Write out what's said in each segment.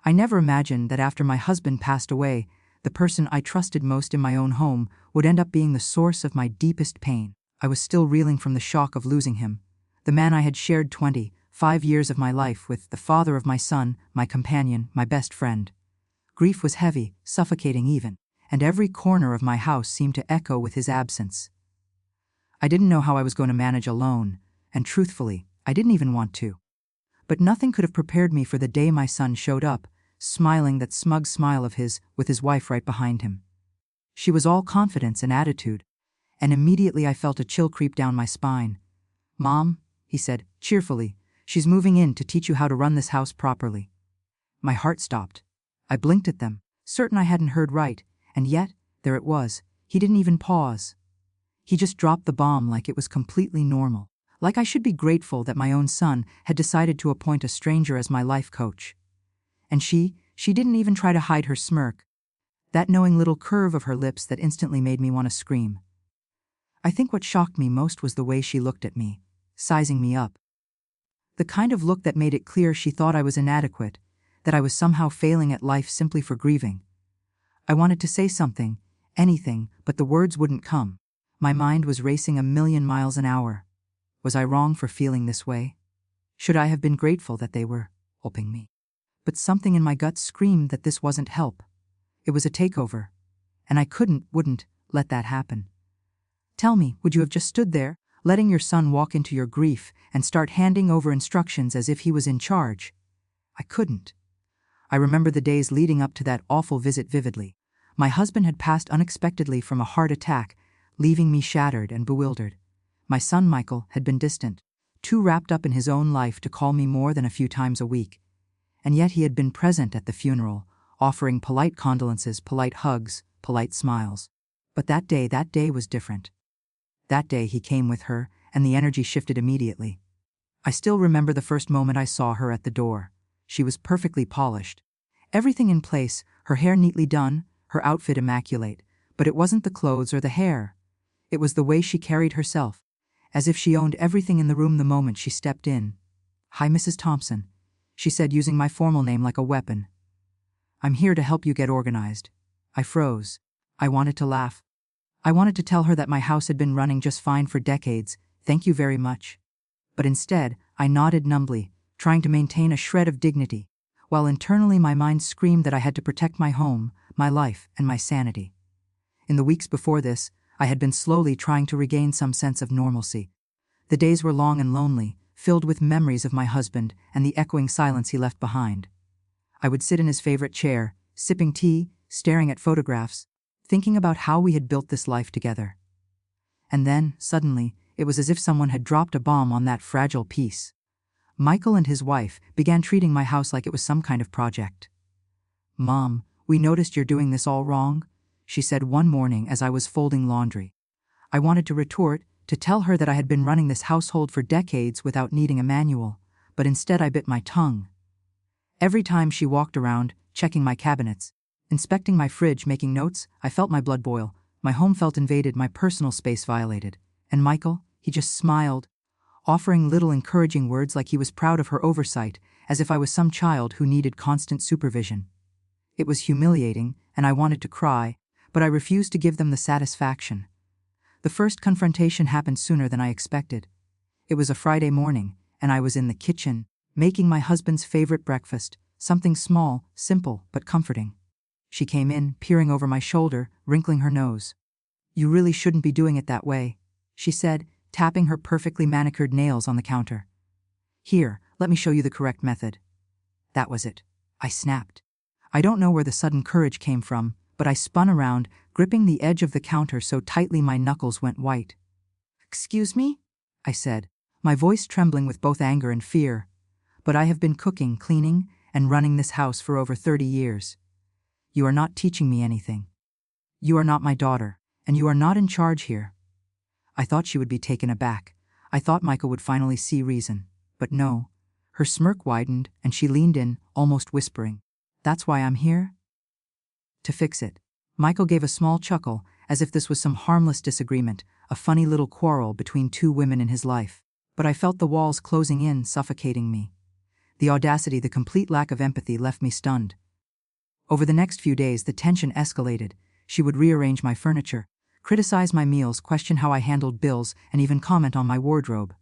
I never imagined that after my husband passed away, the person I trusted most in my own home would end up being the source of my deepest pain. I was still reeling from the shock of losing him, the man I had shared 25 years of my life with, the father of my son, my companion, my best friend. Grief was heavy, suffocating even, and every corner of my house seemed to echo with his absence. I didn't know how I was going to manage alone, and truthfully, I didn't even want to. But nothing could have prepared me for the day my son showed up, smiling that smug smile of his, with his wife right behind him. She was all confidence and attitude, and immediately I felt a chill creep down my spine. "Mom," he said, cheerfully, "she's moving in to teach you how to run this house properly." My heart stopped. I blinked at them, certain I hadn't heard right, and yet, there it was, he didn't even pause. He just dropped the bomb like it was completely normal, like I should be grateful that my own son had decided to appoint a stranger as my life coach. And she didn't even try to hide her smirk, that knowing little curve of her lips that instantly made me want to scream. I think what shocked me most was the way she looked at me, sizing me up. The kind of look that made it clear she thought I was inadequate, that I was somehow failing at life simply for grieving. I wanted to say something, anything, but the words wouldn't come. My mind was racing a million miles an hour. Was I wrong for feeling this way? Should I have been grateful that they were helping me? But something in my gut screamed that this wasn't help. It was a takeover, and I wouldn't let that happen. Tell me, would you have just stood there, letting your son walk into your grief and start handing over instructions as if he was in charge? I couldn't. I remember the days leading up to that awful visit vividly. My husband had passed unexpectedly from a heart attack, leaving me shattered and bewildered. My son Michael had been distant, too wrapped up in his own life to call me more than a few times a week. And yet he had been present at the funeral, offering polite condolences, polite hugs, polite smiles. But that day was different. That day he came with her, and the energy shifted immediately. I still remember the first moment I saw her at the door. She was perfectly polished. Everything in place, her hair neatly done, her outfit immaculate, but it wasn't the clothes or the hair. It was the way she carried herself, as if she owned everything in the room the moment she stepped in. "Hi, Mrs. Thompson," she said, using my formal name like a weapon. "I'm here to help you get organized." I froze. I wanted to laugh. I wanted to tell her that my house had been running just fine for decades, thank you very much. But instead, I nodded numbly, trying to maintain a shred of dignity, while internally my mind screamed that I had to protect my home, my life, and my sanity. In the weeks before this, I had been slowly trying to regain some sense of normalcy. The days were long and lonely, filled with memories of my husband and the echoing silence he left behind. I would sit in his favorite chair, sipping tea, staring at photographs, thinking about how we had built this life together. And then, suddenly, it was as if someone had dropped a bomb on that fragile piece. Michael and his wife began treating my house like it was some kind of project. "Mom, we noticed you're doing this all wrong," she said one morning as I was folding laundry. I wanted to retort, to tell her that I had been running this household for decades without needing a manual, but instead I bit my tongue. Every time she walked around, checking my cabinets, inspecting my fridge, making notes, I felt my blood boil. My home felt invaded, my personal space violated. And Michael, he just smiled, offering little encouraging words like he was proud of her oversight, as if I was some child who needed constant supervision. It was humiliating, and I wanted to cry, but I refused to give them the satisfaction. The first confrontation happened sooner than I expected. It was a Friday morning, and I was in the kitchen, making my husband's favorite breakfast, something small, simple, but comforting. She came in, peering over my shoulder, wrinkling her nose. "You really shouldn't be doing it that way," she said, tapping her perfectly manicured nails on the counter. "Here, let me show you the correct method." That was it. I snapped. I don't know where the sudden courage came from, but I spun around, gripping the edge of the counter so tightly my knuckles went white. "Excuse me?" I said, my voice trembling with both anger and fear. "But I have been cooking, cleaning, and running this house for over 30 years. You are not teaching me anything. You are not my daughter, and you are not in charge here." I thought she would be taken aback. I thought Michael would finally see reason. But no. Her smirk widened, and she leaned in, almost whispering, "That's why I'm here? To fix it." Michael gave a small chuckle, as if this was some harmless disagreement, a funny little quarrel between two women in his life. But I felt the walls closing in, suffocating me. The audacity, the complete lack of empathy left me stunned. Over the next few days, the tension escalated. She would rearrange my furniture, criticize my meals, question how I handled bills, and even comment on my wardrobe.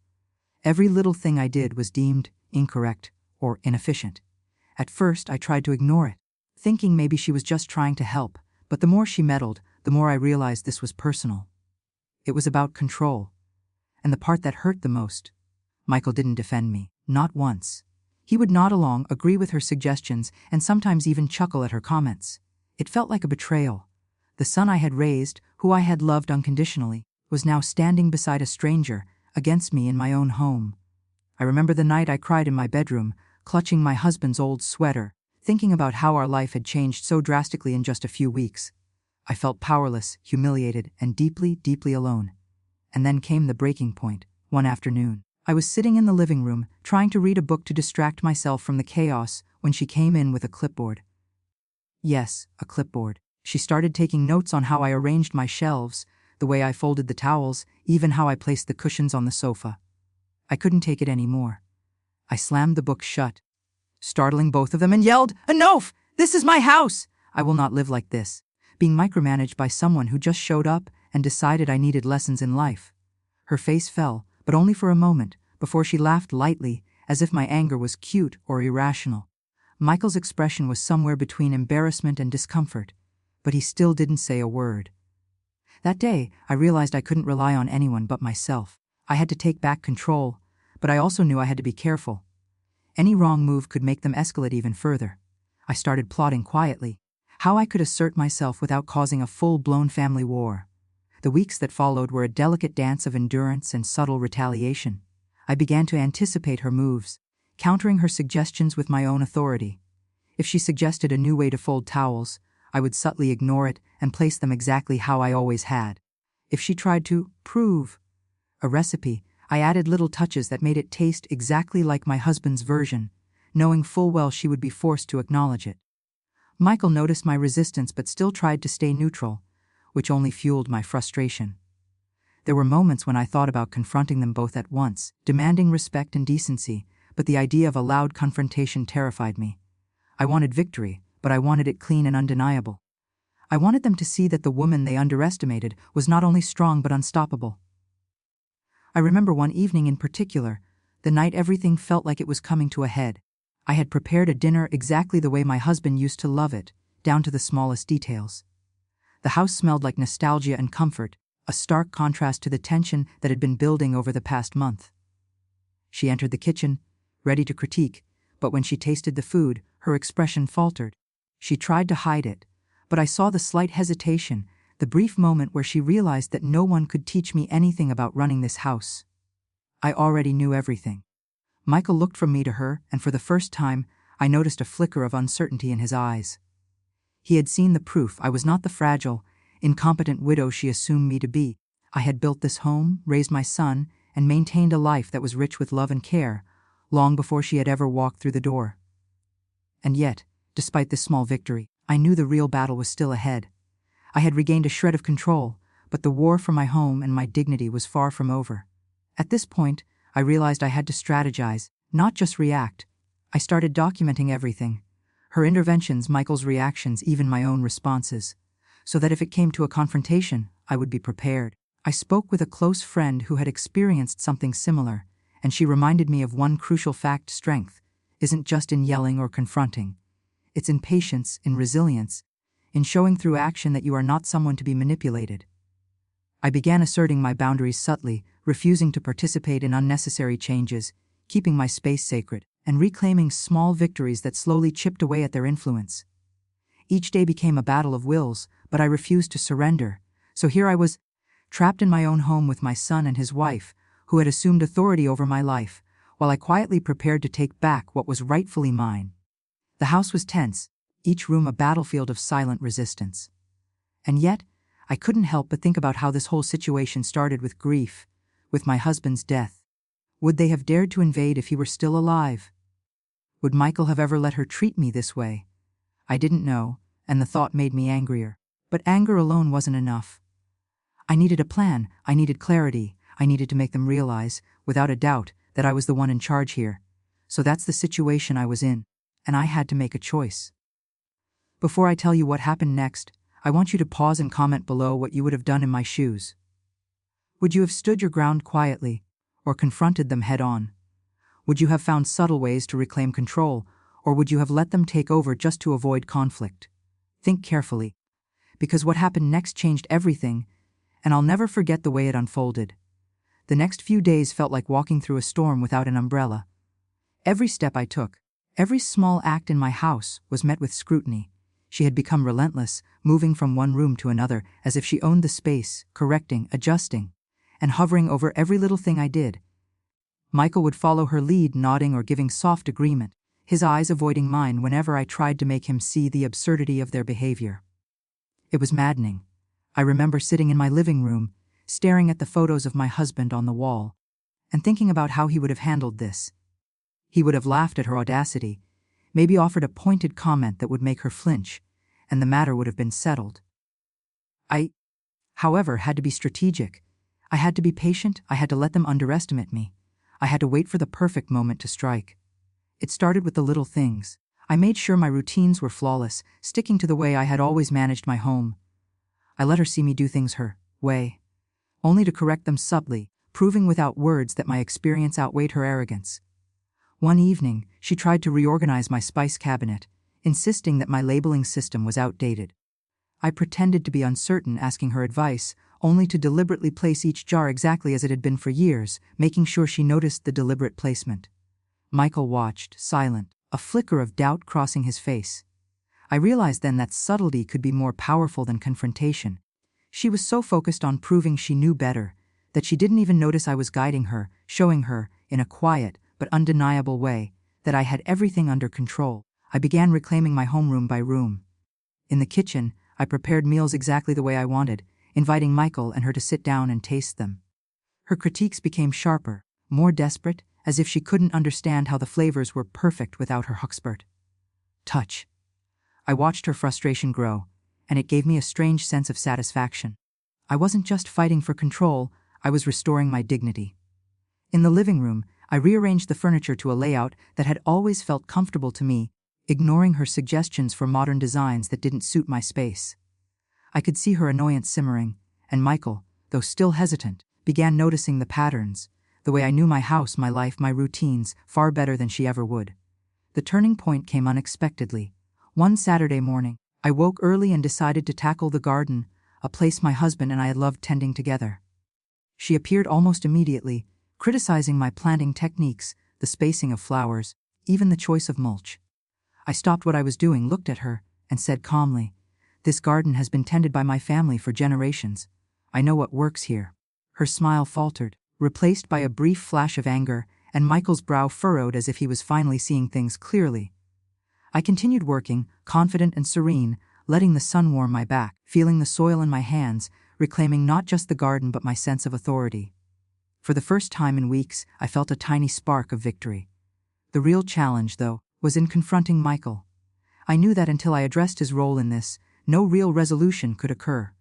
Every little thing I did was deemed incorrect or inefficient. At first, I tried to ignore it, thinking maybe she was just trying to help, but the more she meddled, the more I realized this was personal. It was about control. And the part that hurt the most, Michael didn't defend me, not once. He would nod along, agree with her suggestions, and sometimes even chuckle at her comments. It felt like a betrayal. The son I had raised, who I had loved unconditionally, was now standing beside a stranger, against me in my own home. I remember the night I cried in my bedroom, clutching my husband's old sweater, thinking about how our life had changed so drastically in just a few weeks. I felt powerless, humiliated, and deeply, deeply alone. And then came the breaking point. One afternoon, I was sitting in the living room, trying to read a book to distract myself from the chaos, when she came in with a clipboard. Yes, a clipboard. She started taking notes on how I arranged my shelves, the way I folded the towels, even how I placed the cushions on the sofa. I couldn't take it anymore. I slammed the book shut, startling both of them, and yelled, "Enough! This is my house! I will not live like this, being micromanaged by someone who just showed up and decided I needed lessons in life." Her face fell, but only for a moment, before she laughed lightly, as if my anger was cute or irrational. Michael's expression was somewhere between embarrassment and discomfort, but he still didn't say a word. That day, I realized I couldn't rely on anyone but myself. I had to take back control, but I also knew I had to be careful. Any wrong move could make them escalate even further. I started plotting quietly, how I could assert myself without causing a full-blown family war. The weeks that followed were a delicate dance of endurance and subtle retaliation. I began to anticipate her moves, countering her suggestions with my own authority. If she suggested a new way to fold towels, I would subtly ignore it and place them exactly how I always had. If she tried to prove a recipe, I added little touches that made it taste exactly like my husband's version, knowing full well she would be forced to acknowledge it. Michael noticed my resistance but still tried to stay neutral, which only fueled my frustration. There were moments when I thought about confronting them both at once, demanding respect and decency, but the idea of a loud confrontation terrified me. I wanted victory, but I wanted it clean and undeniable. I wanted them to see that the woman they underestimated was not only strong but unstoppable. I remember one evening in particular, the night everything felt like it was coming to a head. I had prepared a dinner exactly the way my husband used to love it, down to the smallest details. The house smelled like nostalgia and comfort, a stark contrast to the tension that had been building over the past month. She entered the kitchen, ready to critique, but when she tasted the food, her expression faltered. She tried to hide it, but I saw the slight hesitation, the brief moment where she realized that no one could teach me anything about running this house. I already knew everything. Michael looked from me to her, and for the first time, I noticed a flicker of uncertainty in his eyes. He had seen the proof. I was not the fragile, incompetent widow she assumed me to be. I had built this home, raised my son, and maintained a life that was rich with love and care, long before she had ever walked through the door. And yet, despite this small victory, I knew the real battle was still ahead. I had regained a shred of control, but the war for my home and my dignity was far from over. At this point, I realized I had to strategize, not just react. I started documenting everything. Her interventions, Michael's reactions, even my own responses, so that if it came to a confrontation, I would be prepared. I spoke with a close friend who had experienced something similar, and she reminded me of one crucial fact: strength isn't just in yelling or confronting. It's in patience, in resilience, in showing through action that you are not someone to be manipulated. I began asserting my boundaries subtly, refusing to participate in unnecessary changes, keeping my space sacred, and reclaiming small victories that slowly chipped away at their influence. Each day became a battle of wills, but I refused to surrender. So here I was, trapped in my own home with my son and his wife, who had assumed authority over my life, while I quietly prepared to take back what was rightfully mine. The house was tense, each room a battlefield of silent resistance. And yet, I couldn't help but think about how this whole situation started with grief, with my husband's death. Would they have dared to invade if he were still alive? Would Michael have ever let her treat me this way? I didn't know, and the thought made me angrier. But anger alone wasn't enough. I needed a plan, I needed clarity, I needed to make them realize, without a doubt, that I was the one in charge here. So that's the situation I was in, and I had to make a choice. Before I tell you what happened next, I want you to pause and comment below what you would have done in my shoes. Would you have stood your ground quietly, or confronted them head-on? Would you have found subtle ways to reclaim control, or would you have let them take over just to avoid conflict? Think carefully, because what happened next changed everything, and I'll never forget the way it unfolded. The next few days felt like walking through a storm without an umbrella. Every step I took, every small act in my house was met with scrutiny. She had become relentless, moving from one room to another as if she owned the space, correcting, adjusting, and hovering over every little thing I did. Michael would follow her lead, nodding or giving soft agreement, his eyes avoiding mine whenever I tried to make him see the absurdity of their behavior. It was maddening. I remember sitting in my living room, staring at the photos of my husband on the wall, and thinking about how he would have handled this. He would have laughed at her audacity, maybe offered a pointed comment that would make her flinch, and the matter would have been settled. I, however, had to be strategic. I had to be patient. I had to let them underestimate me. I had to wait for the perfect moment to strike. It started with the little things. I made sure my routines were flawless, sticking to the way I had always managed my home. I let her see me do things her way, only to correct them subtly, proving without words that my experience outweighed her arrogance. One evening, she tried to reorganize my spice cabinet, insisting that my labeling system was outdated. I pretended to be uncertain, asking her advice, only to deliberately place each jar exactly as it had been for years, making sure she noticed the deliberate placement. Michael watched, silent, a flicker of doubt crossing his face. I realized then that subtlety could be more powerful than confrontation. She was so focused on proving she knew better, that she didn't even notice I was guiding her, showing her, in a quiet but undeniable way, that I had everything under control. I began reclaiming my home room by room. In the kitchen, I prepared meals exactly the way I wanted, inviting Michael and her to sit down and taste them. Her critiques became sharper, more desperate, as if she couldn't understand how the flavors were perfect without her expert touch. I watched her frustration grow, and it gave me a strange sense of satisfaction. I wasn't just fighting for control, I was restoring my dignity. In the living room, I rearranged the furniture to a layout that had always felt comfortable to me, ignoring her suggestions for modern designs that didn't suit my space. I could see her annoyance simmering, and Michael, though still hesitant, began noticing the patterns, the way I knew my house, my life, my routines, far better than she ever would. The turning point came unexpectedly. One Saturday morning, I woke early and decided to tackle the garden, a place my husband and I had loved tending together. She appeared almost immediately, criticizing my planting techniques, the spacing of flowers, even the choice of mulch. I stopped what I was doing, looked at her, and said calmly, "This garden has been tended by my family for generations. I know what works here." Her smile faltered, replaced by a brief flash of anger, and Michael's brow furrowed as if he was finally seeing things clearly. I continued working, confident and serene, letting the sun warm my back, feeling the soil in my hands, reclaiming not just the garden but my sense of authority. For the first time in weeks, I felt a tiny spark of victory. The real challenge, though, was in confronting Michael. I knew that until I addressed his role in this, no real resolution could occur.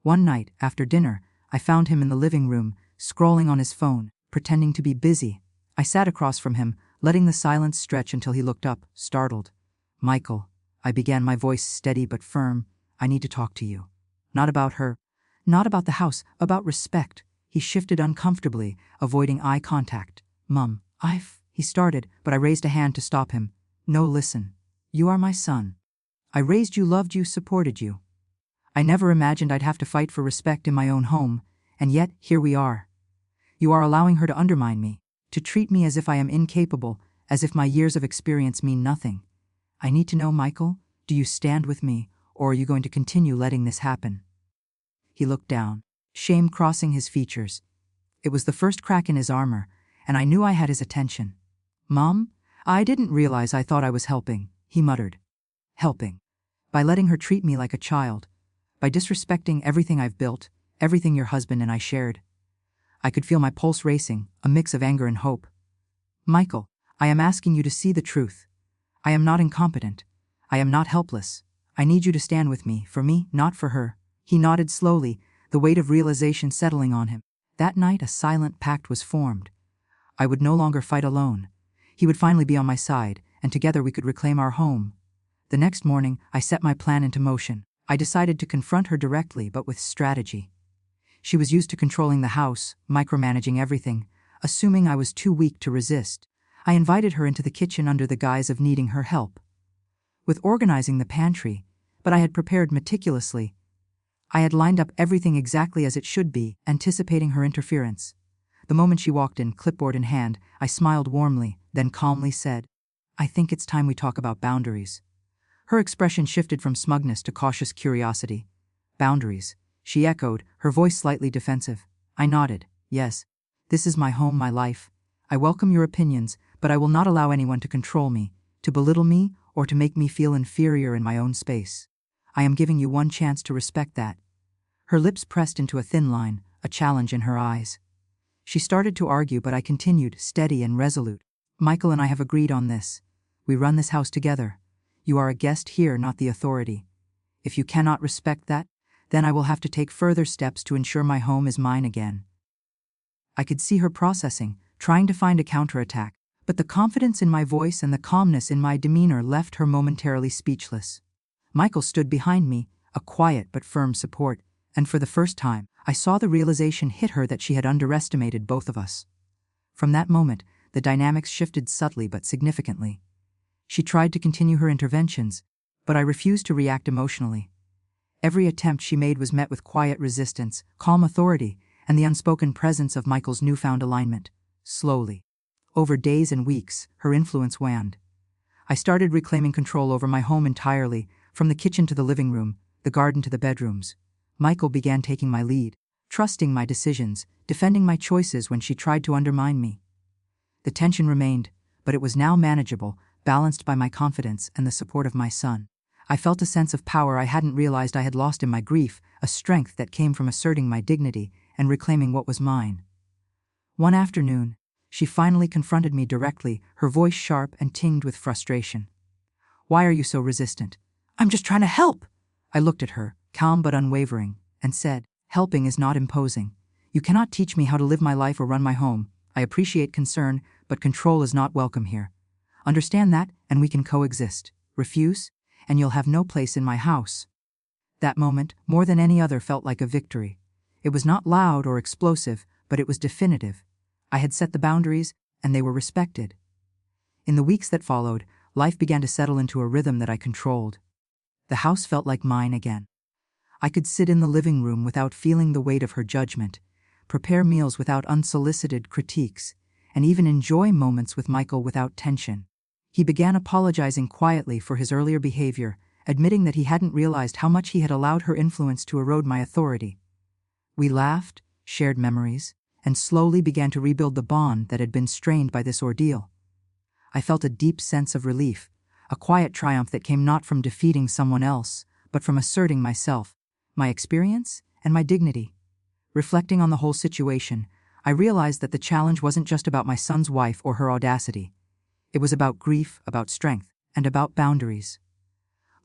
One night, after dinner, I found him in the living room, scrolling on his phone, pretending to be busy. I sat across from him, letting the silence stretch until he looked up, startled. "Michael," I began, my voice steady but firm, "I need to talk to you. Not about her, not about the house, about respect." He shifted uncomfortably, avoiding eye contact. "Mum, he started, but I raised a hand to stop him. "No, listen. You are my son. I raised you, loved you, supported you. I never imagined I'd have to fight for respect in my own home, and yet, here we are. You are allowing her to undermine me, to treat me as if I am incapable, as if my years of experience mean nothing. I need to know, Michael, do you stand with me, or are you going to continue letting this happen?" He looked down, shame crossing his features. It was the first crack in his armor, and I knew I had his attention. "Mom, I didn't realize I thought I was helping," he muttered. "Helping? By letting her treat me like a child, by disrespecting everything I've built, everything your husband and I shared." I could feel my pulse racing, a mix of anger and hope. "Michael, I am asking you to see the truth. I am not incompetent. I am not helpless. I need you to stand with me, for me, not for her." He nodded slowly, the weight of realization settling on him. That night a silent pact was formed. I would no longer fight alone. He would finally be on my side, and together we could reclaim our home. The next morning, I set my plan into motion. I decided to confront her directly, but with strategy. She was used to controlling the house, micromanaging everything, assuming I was too weak to resist. I invited her into the kitchen under the guise of needing her help with organizing the pantry, but I had prepared meticulously. I had lined up everything exactly as it should be, anticipating her interference. The moment she walked in, clipboard in hand, I smiled warmly, then calmly said, "I think it's time we talk about boundaries." Her expression shifted from smugness to cautious curiosity. "Boundaries," she echoed, her voice slightly defensive. I nodded. "Yes. This is my home, my life. I welcome your opinions, but I will not allow anyone to control me, to belittle me, or to make me feel inferior in my own space. I am giving you one chance to respect that." Her lips pressed into a thin line, a challenge in her eyes. She started to argue, but I continued, steady and resolute. "Michael and I have agreed on this. We run this house together. You are a guest here, not the authority. If you cannot respect that, then I will have to take further steps to ensure my home is mine again." I could see her processing, trying to find a counterattack, but the confidence in my voice and the calmness in my demeanor left her momentarily speechless. Michael stood behind me, a quiet but firm support, and for the first time, I saw the realization hit her that she had underestimated both of us. From that moment, the dynamics shifted subtly but significantly. She tried to continue her interventions, but I refused to react emotionally. Every attempt she made was met with quiet resistance, calm authority, and the unspoken presence of Michael's newfound alignment. Slowly, over days and weeks, her influence waned. I started reclaiming control over my home entirely, from the kitchen to the living room, the garden to the bedrooms. Michael began taking my lead, trusting my decisions, defending my choices when she tried to undermine me. The tension remained, but it was now manageable, balanced by my confidence and the support of my son. I felt a sense of power I hadn't realized I had lost in my grief, a strength that came from asserting my dignity and reclaiming what was mine. One afternoon, she finally confronted me directly, her voice sharp and tinged with frustration. "Why are you so resistant?" "I'm just trying to help." I looked at her, calm but unwavering, and said, "Helping is not imposing. You cannot teach me how to live my life or run my home. I appreciate concern, but control is not welcome here. Understand that, and we can coexist. Refuse, and you'll have no place in my house." That moment, more than any other, felt like a victory. It was not loud or explosive, but it was definitive. I had set the boundaries, and they were respected. In the weeks that followed, life began to settle into a rhythm that I controlled. The house felt like mine again. I could sit in the living room without feeling the weight of her judgment, prepare meals without unsolicited critiques, and even enjoy moments with Michael without tension. He began apologizing quietly for his earlier behavior, admitting that he hadn't realized how much he had allowed her influence to erode my authority. We laughed, shared memories, and slowly began to rebuild the bond that had been strained by this ordeal. I felt a deep sense of relief, a quiet triumph that came not from defeating someone else, but from asserting myself, my experience, and my dignity. Reflecting on the whole situation, I realized that the challenge wasn't just about my son's wife or her audacity. It was about grief, about strength, and about boundaries.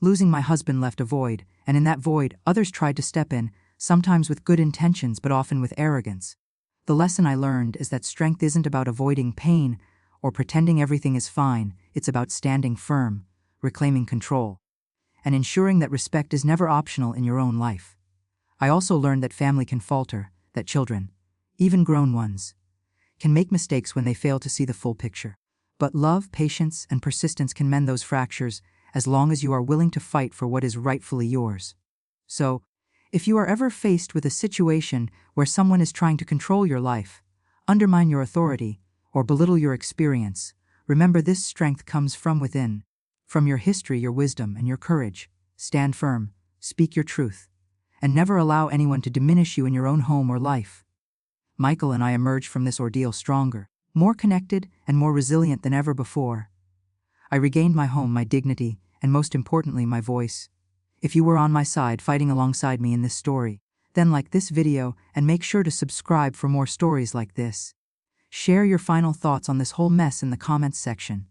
Losing my husband left a void, and in that void, others tried to step in, sometimes with good intentions but often with arrogance. The lesson I learned is that strength isn't about avoiding pain or pretending everything is fine. It's about standing firm, reclaiming control, and ensuring that respect is never optional in your own life. I also learned that family can falter, that children, even grown ones, can make mistakes when they fail to see the full picture. But love, patience, and persistence can mend those fractures as long as you are willing to fight for what is rightfully yours. So, if you are ever faced with a situation where someone is trying to control your life, undermine your authority, or belittle your experience, remember this strength comes from within. From your history, your wisdom, and your courage. Stand firm, speak your truth, and never allow anyone to diminish you in your own home or life. Michael and I emerged from this ordeal stronger, more connected, and more resilient than ever before. I regained my home, my dignity, and most importantly, my voice. If you were on my side fighting alongside me in this story, then like this video and make sure to subscribe for more stories like this. Share your final thoughts on this whole mess in the comments section.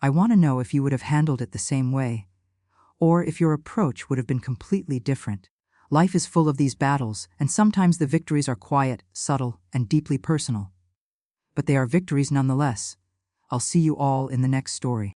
I want to know if you would have handled it the same way, or if your approach would have been completely different. Life is full of these battles, and sometimes the victories are quiet, subtle, and deeply personal. But they are victories nonetheless. I'll see you all in the next story.